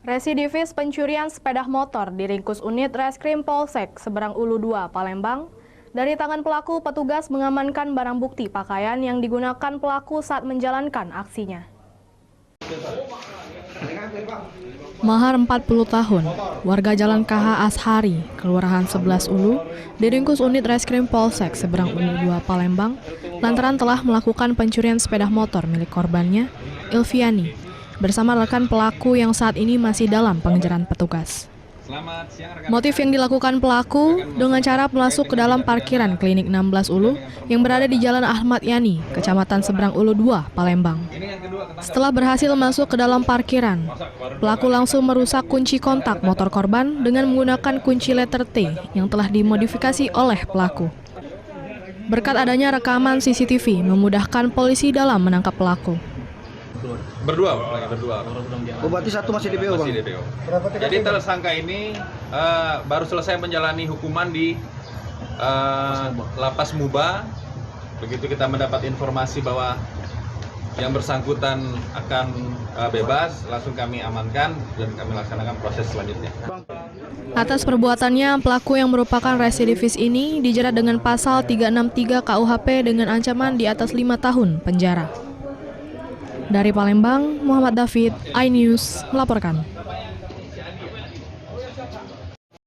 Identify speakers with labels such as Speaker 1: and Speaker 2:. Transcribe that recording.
Speaker 1: Residivis pencurian sepeda motor diringkus unit Reskrim Polsek Seberang Ulu 2, Palembang. Dari tangan pelaku, petugas mengamankan barang bukti pakaian yang digunakan pelaku saat menjalankan aksinya. Mahar 40 tahun, warga Jalan KH Ashari, Kelurahan 11 Ulu, diringkus unit Reskrim Polsek Seberang Ulu 2, Palembang, lantaran telah melakukan pencurian sepeda motor milik korbannya, Ilviani, bersama rekan pelaku yang saat ini masih dalam pengejaran petugas. Motif yang dilakukan pelaku dengan cara masuk ke dalam parkiran Klinik 16 Ulu yang berada di Jalan Ahmad Yani, Kecamatan Seberang Ulu 2, Palembang. Setelah berhasil masuk ke dalam parkiran, pelaku langsung merusak kunci kontak motor korban dengan menggunakan kunci letter T yang telah dimodifikasi oleh pelaku. Berkat adanya rekaman CCTV memudahkan polisi dalam menangkap pelaku.
Speaker 2: Berdua.
Speaker 3: Oh, berarti satu masih DPO, Bang?
Speaker 2: Masih DPO. Jadi tersangka ini baru selesai menjalani hukuman di Lapas Muba. Begitu kita mendapat informasi bahwa yang bersangkutan akan bebas, langsung kami amankan dan kami laksanakan proses selanjutnya.
Speaker 1: Atas perbuatannya, pelaku yang merupakan residivis ini dijerat dengan pasal 363 KUHP dengan ancaman di atas 5 tahun penjara. Dari Palembang, Muhammad David, iNews melaporkan.